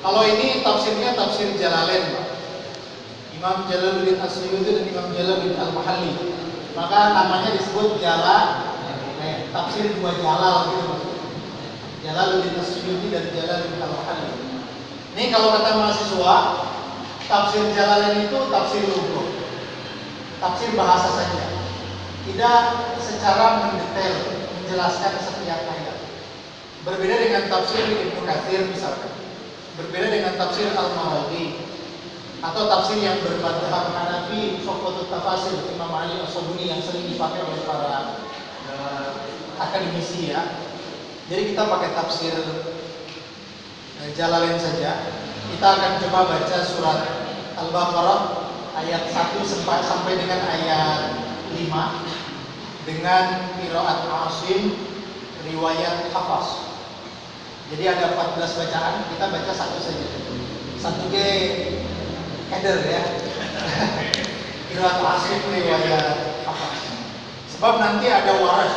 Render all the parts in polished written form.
Kalau ini tafsirnya tafsir Jalalain, Pak. Imam Jalaluddin As-Suyuti dan Imam Jalaluddin Al-Mahalli. Maka namanya disebut tafsir dua Jalal gitu. Jalaluddin As-Suyuti dan Jalaluddin Al-Mahalli. Ini kalau kata mahasiswa, tafsir Jalalain itu tafsir lughah. Tafsir bahasa saja. Tidak secara mendetail menjelaskan setiap ayat. Berbeda dengan tafsir Ibnu Katsir misalkan. Berbeda dengan tafsir Al-Mawardi atau tafsir yang bermadhab Hanafi, Sofwatut Tafasir Imam Ali As-Sabuni yang sering dipakai oleh para akademisi ya. Jadi kita pakai tafsir Jalalain saja. Kita akan coba baca surat Al-Baqarah ayat 1 sampai dengan ayat 5 dengan qiraat Asim riwayat Hafs. Jadi ada 14 bacaan, kita baca satu saja. Satu G header ya. Qiraat Asim riwayat Hafs. Sebab nanti ada waras.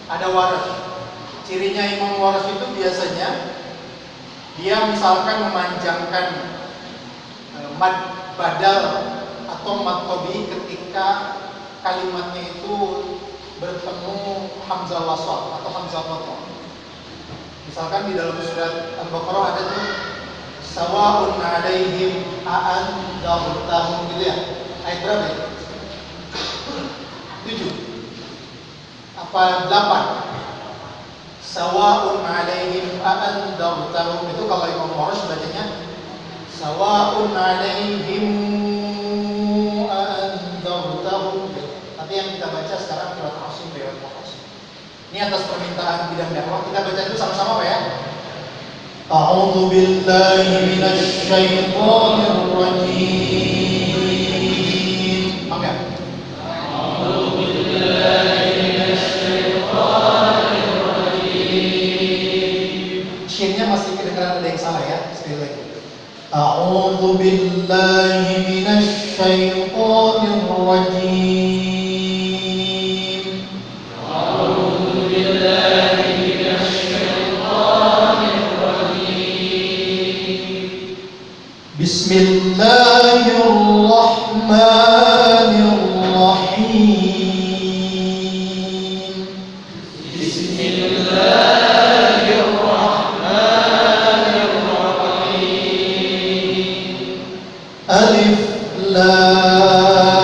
Ada waras. Cirinya Imam Waras itu biasanya dia misalkan memanjangkan mad badal atau mad tabi ketika kalimatnya itu bertemu hamzah wasal atau hamzah qat'ah. Misalkan di dalam surat Al-Baqarah ada tuh sawa'un 'alaihim a'anzartahum gitu ya. Ayat berapa ya? 7 apa 8? Sawa'un 'alaihim a'anzartahum itu kalau Imam Waras bacanya sawa'un 'alaihim a'anzartahum. Tapi yang kita baca sekarang surat Asim riwayat Hafs. Ini atas permintaan bidang dakwah, kita baca dulu sama-sama Pak ya. A'udzu billahi minasy syaithanir rajim. Oke. A'udzu billahi minasy syaithanir rajim. Shinnya masih kedengaran ada yang salah ya, sekali lagi. A'udzu billahi minasy syaithanir rajim. Bismillahirrahmanirrahim. Bismillahirrahmanirrahim. Alif Lam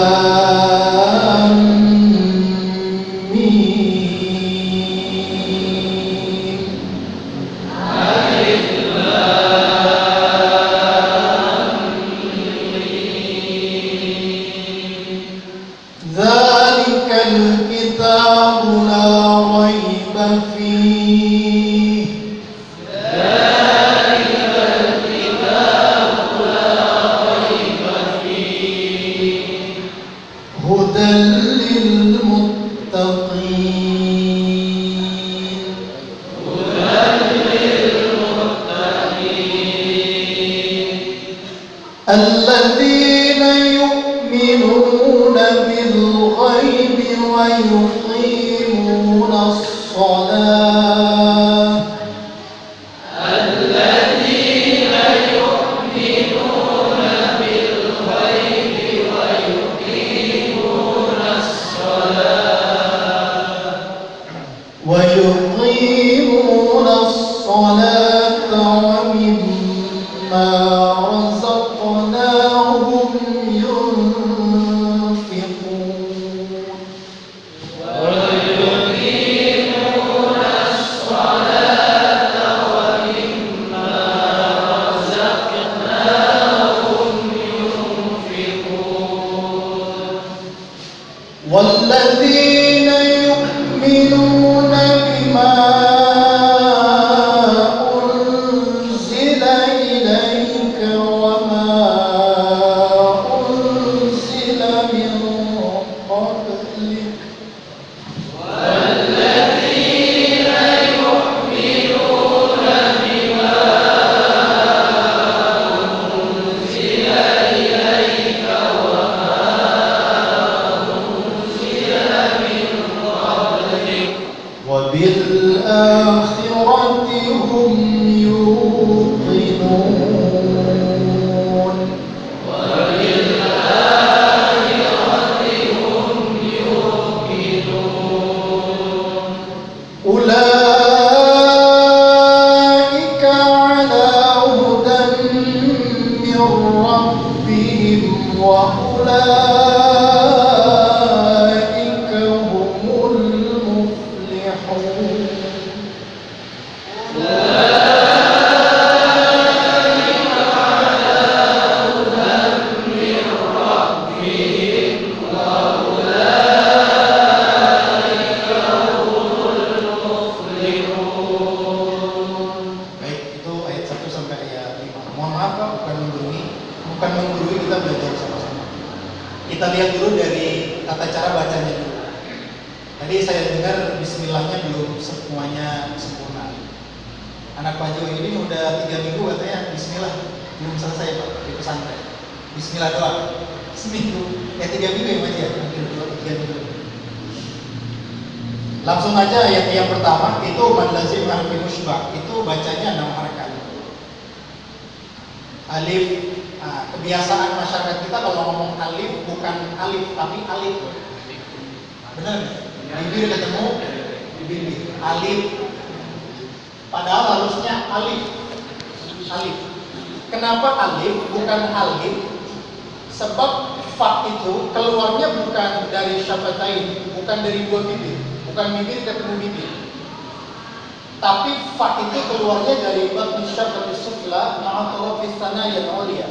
Mim. الذين يؤمنون بالغيب ويقيمون الصلاة الذين يؤمنون بالغيب ويقيمون الصلاة ومما رزقناهم والذين يؤمنون بما أنزل إليك kok, bukan menggurui, kita belajar sama-sama. Kita lihat dulu dari tata cara bacanya dulu. Tadi saya dengar bismillahnya belum semuanya sempurna. Anak Pak Jo ini udah 3 minggu katanya bismillah belum selesai Pak di pesantren. Bismillah doang. Seminggu, 3 minggu ya Mas ya, mungkin 3 minggu. Langsung aja ayat yang pertama itu man lazim harfi musybah, itu bacanya 6 harakat. Alif, kebiasaan masyarakat kita kalau ngomong alif bukan alif tapi alif. Benar? Bibir ketemu bibir. Alif. Padahal harusnya alif. Alif. Kenapa alif bukan alif? Sebab fa itu keluarnya bukan dari syafatain, bukan dari 2 bibir, bukan bibir ketemu bibir. Tapi fa itu keluarnya dari batni syafatis sufla ma'a tarafis thanaya al-ulya.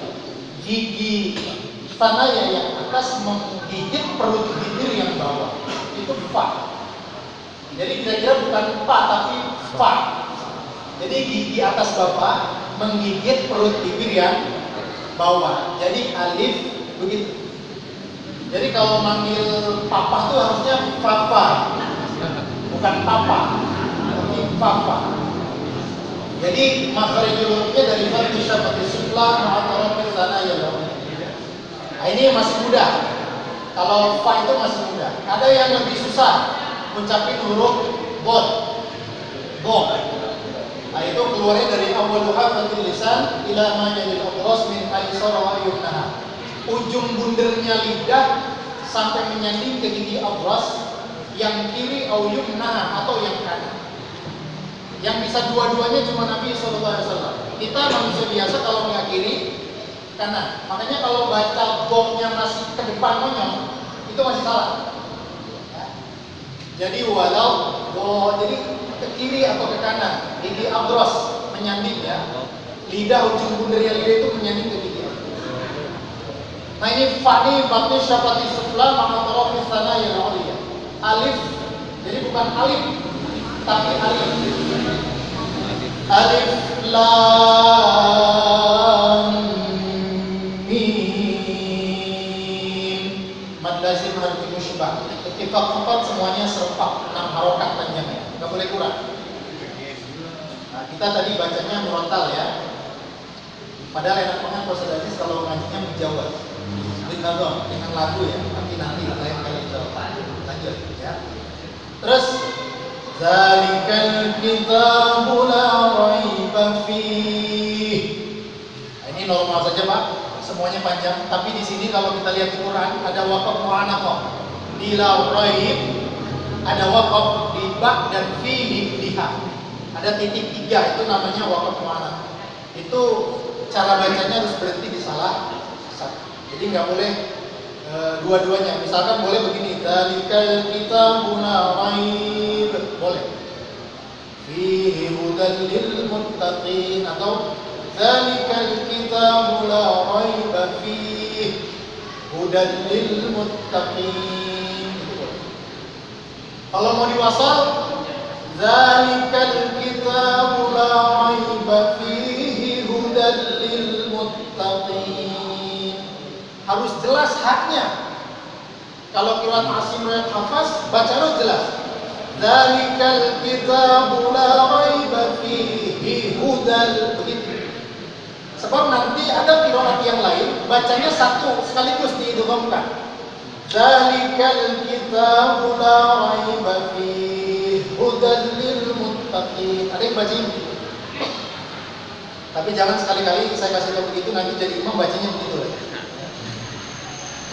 Gigi thanaya yang atas menggigit perut bibir yang bawah. Itu fa. Jadi kira-kira bukan fa tapi fa. Jadi gigi atas bapak menggigit perut bibir yang bawah. Jadi alif begitu. Jadi kalau manggil papa tuh harusnya papa, bukan papa, tapi papa. Jadi makharijul hurufnya dari fatih syafati sufla ma'atarafis thanaya al-ulya. Ini masih mudah. Kalau fa itu masih mudah. Ada yang lebih susah ngucapin huruf bod. Itu keluarnya dari awal hafatil lisan ila ma yalil aqras min aysara wa yumnaha. Ujung bundernya lidah sampai menyanding ke gigi aqras yang kiri au yumnaha atau yang kanan. Yang bisa dua-duanya cuma Nabi sallallahu alaihi wasallam. Kita manusia biasa kalau nggak kiri kanan. Makanya kalau baca bomnya masih ke depan monyong itu masih salah. Ya. Jadi walau jadi ke kiri atau ke kanan, gigi abros menyanding ya. Lidah ujung bundernya lidah itu menyanding ke gigi. Nah ini fa ini batni syafati sufla ma'a tarafis thanaya al-ulya. Alif. Jadi bukan alif tapi alif. Alif lam mad lazim harfi musybah. Ittifaq 4 semuanya serempak 6 harokat panjangnya, nggak boleh kurang. Nah, kita tadi bacanya murattal ya. Padahal enak banget Ustaz Aziz kalau ngajinya menjawab. Dengan lagu ya, tapi nanti lain kali jawab. Lanjut ya. Terus zalikal kitabu la raiba fih. Ini normal saja Pak. Semuanya panjang, tapi di sini kalau kita lihat di Quran ada waqaf mu'anaqah. Di la raib ada waqaf di ba dan fihi di ha. Ada titik 3 itu namanya waqaf mu'anaqah. Itu cara bacanya harus berhenti di salah satu. Jadi nggak boleh dua-duanya. Misalkan boleh begini, zalikal kitabu la raib. Boleh. Fihi hudan lil muttaqin atau zalikal kitabu la raiba fihi hudan lil muttaqin. Itu boleh. Kalau mau diwasal zalikal kitabu la raiba fihi hudan lil muttaqin. Harus jelas haknya. Kalau qiraat Asim riwayat Hafs baca harus jelas. Zalikal kitabu la raiba fihi hudan, begitu. Sebab nanti ada qiraat yang lain bacanya satu sekaligus diidghamkan. Zalikal kitabu la raiba fihi hudan lil muttaqin. Ada yang baca ini. Tapi jangan sekali-kali saya kasih tahu begitu nanti jadi imam bacanya begitu lah.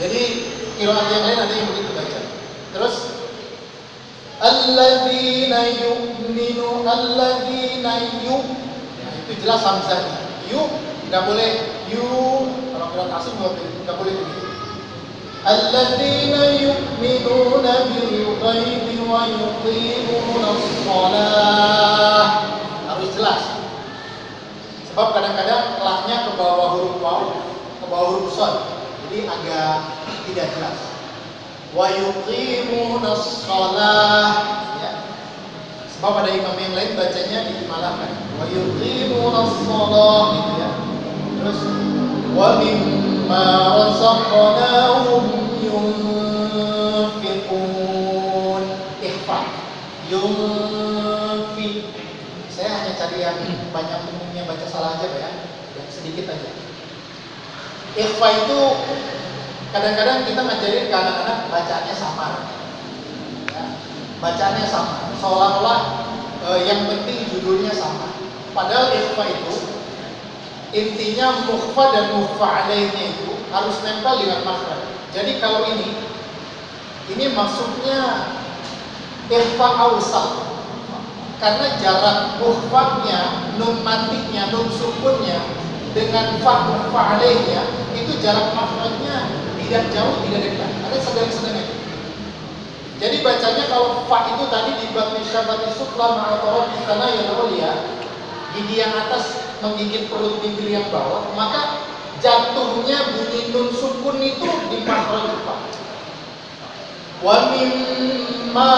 Jadi qiraat yang lain ada yang begitu baca. Terus alladzina yu'minu alladzina nah, itu jelas hamzahnya. Enggak boleh kalau qiraat asing enggak boleh begitu. Alladzina yu'minuna bil ghaibi wa yuqimuna shalah. Harus jelas. Sebab kadang-kadang lahnya ke bawah huruf waw, ke bawah huruf shad. Jadi agak tidak jelas. Wa yuqimunas shalah ya. Sebab ada imam yang lain bacanya dimalahkan. Wa yuqimunas shalah gitu ya. Terus mimma razaqnahum yunfiqun. Ikhfa. Yunfiq. Saya hanya cari yang banyak umumnya baca salah aja ya. Yang sedikit aja. Ikhfa itu kadang-kadang kita ngajarin ke anak-anak bacaannya samar. Ya, bacaannya sama. Seolah-olah yang penting judulnya sama. Padahal ikhfa itu intinya mukhfa dan mukhfa alaihnya itu harus nempel dengan makhraj. Jadi kalau ini maksudnya ikhfa awsat. Karena jarak mukhfanya, nun matiknya, nun sukunnya dengan fa mukhfa alaihnya itu jarak makhrajnya tidak jauh, tidak dekat. Ada sedang-sedang itu. Jadi bacanya kalau fa itu tadi di batni syabati sufla ma'atara di tanah yang ulia, gigi yang atas menggigit perut bibir yang bawah, maka jatuhnya bunyi nun sukun itu di makhraj fa. Wa mimma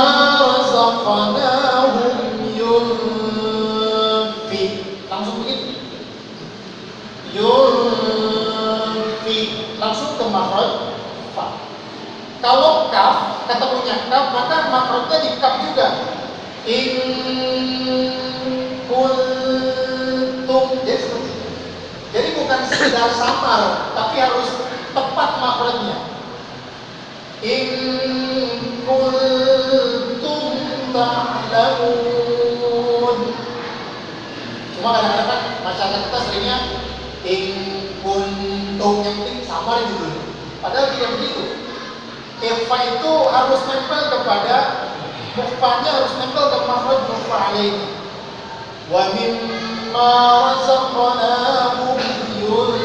razaqnahum yunfiq. Langsung begitu. Yunfiq langsung ke makhraj fa. Kalau kaf, ketemunya kaf, maka makhrajnya di kaf juga. In kuntum. Jadi bukan sekedar samar, tapi harus tepat makhrajnya. In kuntum ta'lamun. Cuma kadang-kadang kan masyarakat kita seringnya in kuntum, yang penting samar gitu. Padahal tidak begitu. Ikhfa itu harus nempel kepada mukhfanya, harus nempel ke makhraj mukhfa alaihi. Wa mimma razaqnahum yunfiqun.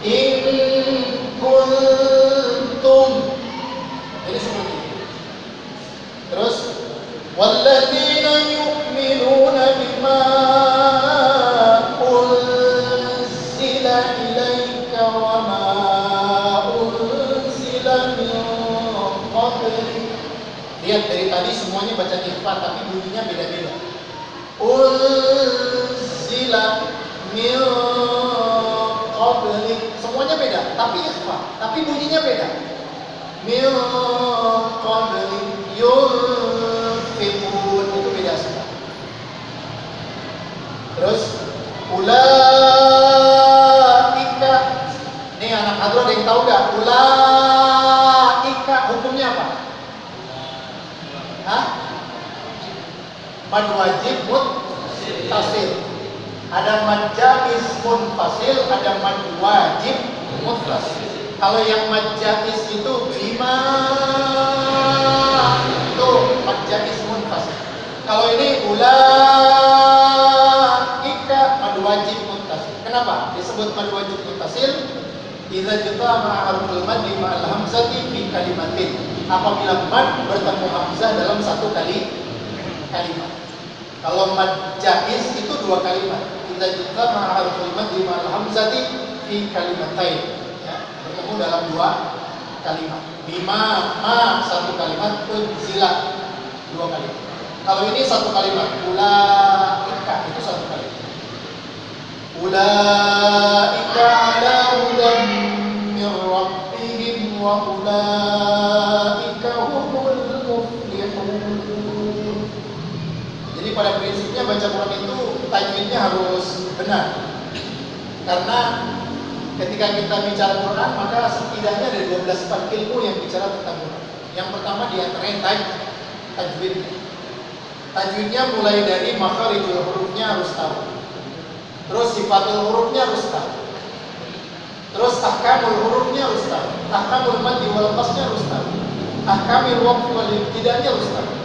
In kuntum. Jadi seperti itu. Terus walladzina yu'minuna bima unzila ilaika wa ma unzila min qablik. Lihat dari tadi semuanya baca ikhfa tapi bunyinya beda-beda. Unzila min qablik, semuanya beda tapi ikhfa, tapi bunyinya beda. Min qablik yunfiqun, itu beda sekali. Terus ulaika, nih anak hadroh ada yang tahu gak? Ulaika hukumnya apa? Hah? Mad wajib muttasil. Ada mad jaiz munfasil, ada mad wajib muttasil. Kalau yang mad jaiz itu bima, itu mad jaiz munfasil. Kalau ini ulaika mad wajib muttasil. Kenapa disebut mad wajib muttasil? Idza jama'a harful mad ma'al hamzati fi kalimatin. Apabila mad bertemu hamzah dalam satu kalimat. Kalau mad jaiz itu dua kalimat. Idza jama'a harful mad ma'al hamzati fi kalimatain. Ya, bertemu dalam dua kalimat. Bima ma satu kalimat, unzila dua kalimat. Kalau ini satu kalimat, ulaika itu satu kalimat. Ulaika ala hudan min rabbihim wa ulaika humul muflihun. Jadi pada prinsipnya baca Quran itu tajwidnya harus benar. Karena ketika kita bicara Quran, maka setidaknya ada 12 ilmu yang bicara tentang Quran. Yang pertama di antaranya tajwid. Tajwidnya mulai dari makharijul hurufnya harus tahu. Terus sifatul hurufnya harus tahu. Terus ahkamul hurufnya harus tahu. Ahkamul maddi wal qasnya harus tahu. Ahkamul waqf wal ibtida'nya harus tahu.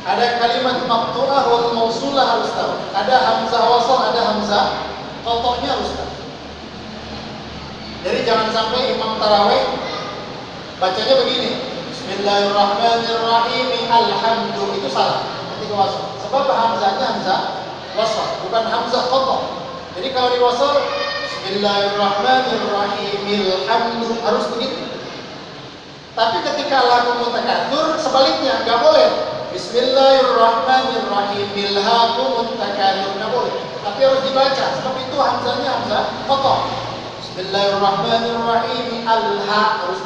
Ada kalimat maqtu'ah wal mausulah harus tahu. Ada hamzah wasal, ada hamzah qata'nya harus tahu. Jadi jangan sampai imam tarawih bacanya begini, Bismillahirrahmanirrahim, alhamdu, itu salah ketika wasal. Sebab hamzahnya hamzah wasal, bukan hamzah qata'. Jadi kalau di wasal Bismillahirrahmanirrahim, alhamdu, harus begitu. Tapi ketika lagu mutakatsir sebaliknya, enggak boleh. Bismillahirrahmanirrahim. Ilhakumut takatsur. Nggak boleh. Tapi harus dibaca. Sebab itu hamzahnya hamzah qata'. Bismillahirrahmanirrahim. Alha harus.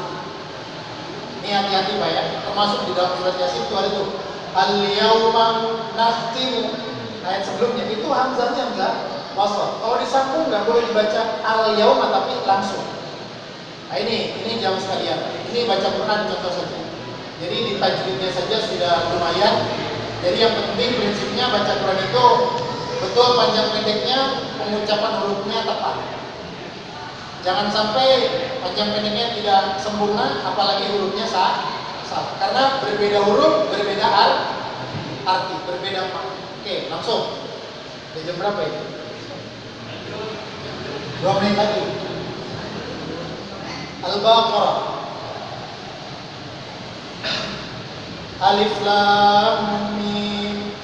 Ini hati-hati Pak ya. Termasuk di dalam surat Yasin itu ada tuh. Al-yauma nakhtimu. Ayat sebelumnya itu hamzahnya hamzah wasl. Kalau disambung nggak boleh dibaca al-yauma tapi langsung. Nah ini jamaah sekalian. Ini baca Quran contoh saja. Jadi di tajwidnya saja sudah lumayan. Jadi yang penting prinsipnya baca Quran itu betul panjang pendeknya, pengucapan hurufnya tepat. Jangan sampai panjang pendeknya tidak sempurna, apalagi hurufnya salah. Karena berbeda huruf, berbeda arti, berbeda makna. Oke, langsung. Udah jam berapa ini? 2 menit lagi. Al-Baqarah. Alif Lam Mim.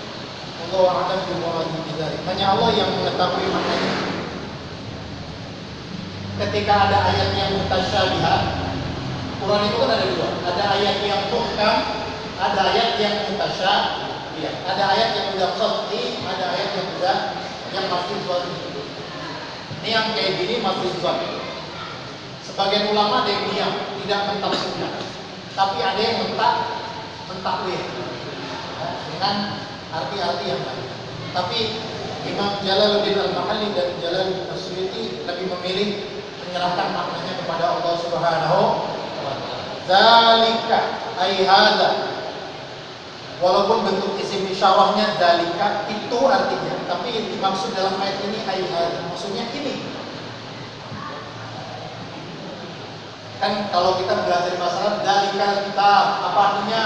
Allahu a'lam bishawab. Hanya Allah yang mengetahui maknanya. Ketika ada ayat yang mutasyabihat, Quran itu kan ada dua. Ada ayat yang muhkam, ada ayat yang mutasyabihat. Ada ayat yang udah qat'i, ada ayat yang udah yang mafhuzat. Ini yang kayak gini mafhuzat. Sebagian ulama ada yang diam, tidak mentafsirkan. Tapi ada yang mentakwil dengan arti-arti yang lain. Tapi Imam Jalaluddin Al-Mahalli dan Jalaluddin As-Suyuti lebih memilih menyerahkan maknanya kepada Allah Subhanahu wa taala. Zalika ay hadza. Walaupun bentuk isim isyarahnya zalika itu artinya, tapi yang dimaksud dalam ayat ini ay hadza. Maksudnya ini. Kan kalau kita belajar masalah zalika kitab, apa artinya?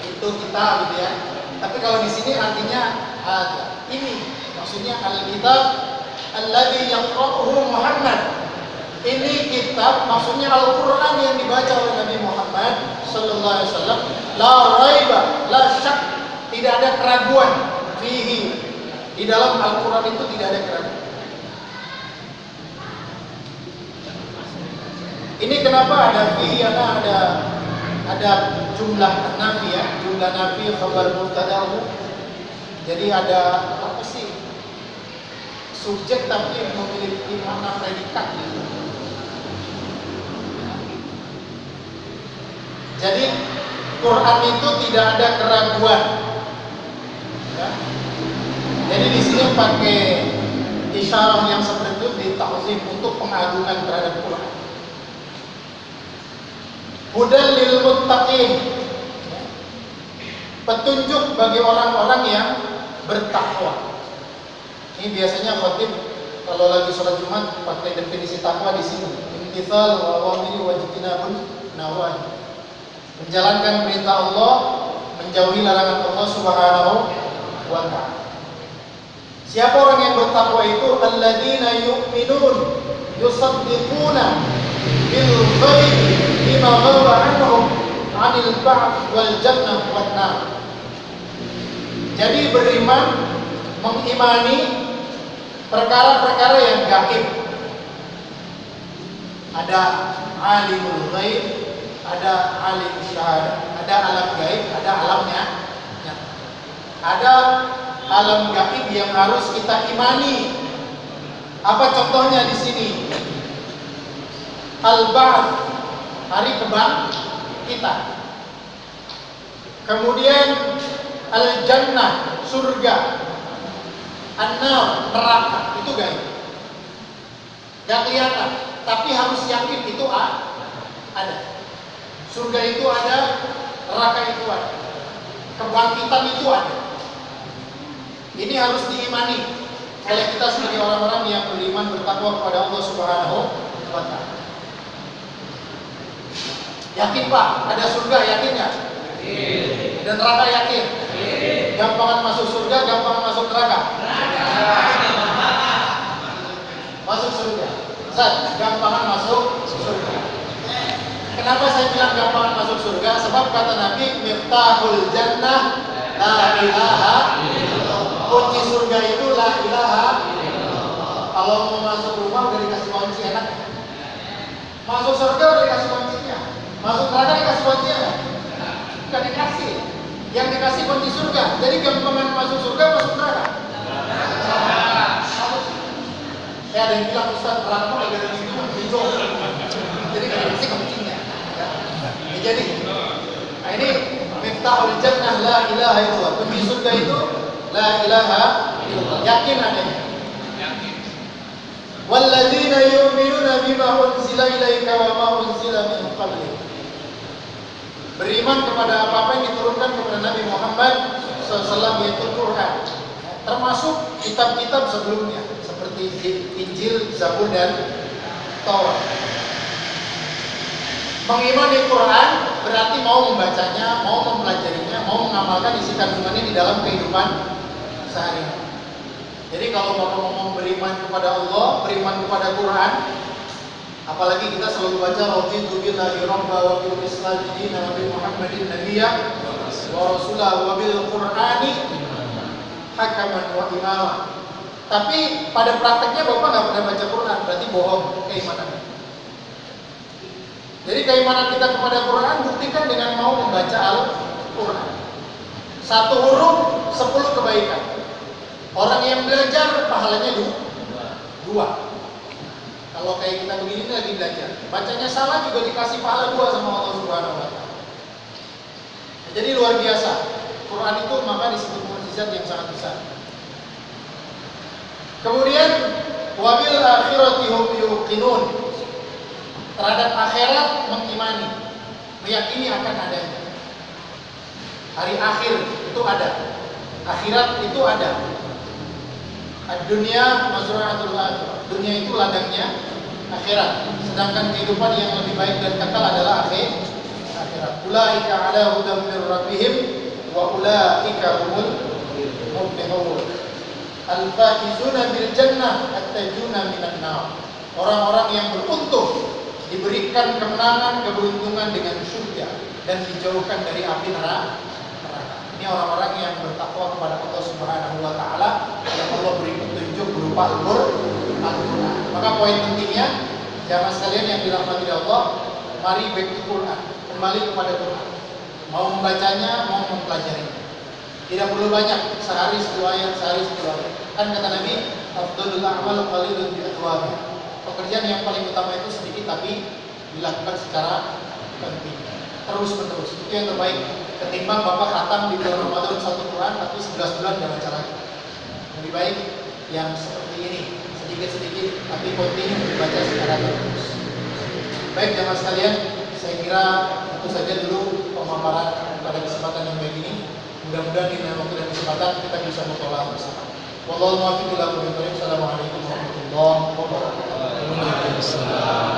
Itu kita gitu ya. Tapi kalau di sini artinya hadza. Ini maksudnya al-kitab alladzi yaqra'uhu Muhammad. Ini kitab maksudnya Al-Qur'an yang dibaca oleh Nabi Muhammad sallallahu alaihi wasallam. La raiba, la syak, tidak ada keraguan fihi. Di dalam Al-Qur'an itu tidak ada keraguan. Ini kenapa ada fihi, ada jumlah nafi ya, jumlah nafi khabar mubtada'u. Jadi ada apa sih? Subjek tapi memiliki makna predikat gitu. Jadi Quran itu tidak ada keraguan. Ya. Jadi di sini pakai isyarah yang seperti itu dita'zim untuk pengagungan terhadap Quran. Hudan lil muttaqin. Petunjuk bagi orang-orang yang bertakwa. Ini biasanya khatib kalau lagi sholat Jumat pakai definisi takwa di sini. Imtithal wa awamiri wa jtinabun nawahi. Menjalankan perintah Allah, menjauhi larangan Allah Subhanahu wa taala. Siapa orang yang bertakwa itu? Alladzina yu'minun yusaddiquna bil ghaibi bima ghaba anhum 'anil ba'ts wal jannah wan nar. Jadi beriman, mengimani perkara-perkara yang gaib. Ada alimul ghaib, ada alim syahadah, ada alam gaib, ada alamnya. Ada alam gaib yang harus kita imani. Apa contohnya di sini? Al-Ba'ts, hari kebangkitan. Kemudian Al-Jannah, surga. An-nar, neraka, itu gaib. Gak kelihatan, tapi harus yakin itu ada. Surga itu ada, neraka itu ada. Kebangkitan itu ada. Ini harus diimani oleh kita sebagai orang-orang yang beriman bertakwa kepada Allah Subhanahu wa taala. Yakin Pak, ada surga, yakin nggak? Yakin. Dan neraka yakin? Yakin. Gampangan masuk surga, gampangan masuk neraka? Masuk surga. Ustaz, gampangan masuk surga. Kenapa saya bilang gampangan masuk surga? Sebab kata Nabi, miftahul jannah la ilaha illallah. Kunci surga itu la ilaha illallah. Kalau mau masuk rumah udah dikasih kunci, enak. Masuk surga udah dikasih kuncinya. Masuk neraka dikasih kuncinya enggak? Bukan dikasih. Yang Miftahul jannah la ilaha illallah. Kunci surga itu la ilaha illallah. Yakin adanya. Walladzina yu'minuna bima unzila ilaika wa ma unzila min qablik. Beriman kepada apa yang diturunkan kepada Nabi Muhammad SAW, yaitu Quran, termasuk kitab-kitab sebelumnya seperti Injil, Zabur dan Taurat. Mengimani Quran berarti mau membacanya, mau mempelajarinya, mau mengamalkan isi kandungannya di dalam kehidupan sehari-hari. Jadi kalau Bapak ngomong beriman kepada Allah, beriman kepada Quran, apalagi kita selalu baca raditu billahi rabba wa bil islam dinan wa bi Muhammadin nabiyya wa rasulahu wa bil Qur'ani hakaman wa imama. Tapi pada prakteknya Bapak nggak pernah baca Quran, berarti bohong keimanannya. Jadi keimanan kita kepada Quran buktikan dengan mau membaca Al-Quran. 1 huruf 10 kebaikan. Orang yang belajar pahalanya 2. Kalau kayak kita begini lagi belajar, bacanya salah juga dikasih pahala 2 sama Allah Subhanahu wa taala. Jadi luar biasa. Quran itu maka disebut mukjizat yang sangat besar. Kemudian wabil akhirati hum yuqinun. Terhadap akhirat mengimani, meyakini akan adanya. Hari akhir itu ada. Akhirat itu ada. Dunia mazra'atul akhirah. Dunia itu ladangnya akhirat. Sedangkan kehidupan yang lebih baik dan kekal adalah akhirat. Ulaika ala hudam min rabbihim wa ulaika humul muflihun. Al-faizuna bil jannah at-tajuna minan nar. Orang-orang yang beruntung diberikan kemenangan, keberuntungan dengan surga dan dijauhkan dari api neraka. Ini orang-orang yang bertakwa kepada Allah Subhanahu wa taala yang Allah beri petunjuk berupa Al-Qur'an. Maka poin pentingnya jamaah sekalian yang dirahmati Allah, mari back to Quran, kembali kepada Quran. Mau membacanya, mau mempelajarinya. Tidak perlu banyak, sehari 10 ayat, sehari 10 ayat. Kan kata Nabi, afdhalul a'mal qalilun bi adwabiha. Pekerjaan yang paling utama itu sedikit tapi dilakukan secara penting, terus menerus. Itu yang terbaik ketimbang Bapak khatam di bulan Ramadan 1 Quran tapi 11 bulan gak baca lagi. Lebih baik yang seperti ini, sedikit-sedikit tapi kontinu dibaca secara terus. Baik jamaah sekalian, saya kira itu saja dulu pemaparan pada kesempatan yang baik ini. Mudah-mudahan di dalam waktu dan kesempatan kita bisa mutolak bersama. Wallahu muwaffiq ila aqwamit thoriq. Assalamualaikum warahmatullahi wabarakatuh. Waalaikumsalam.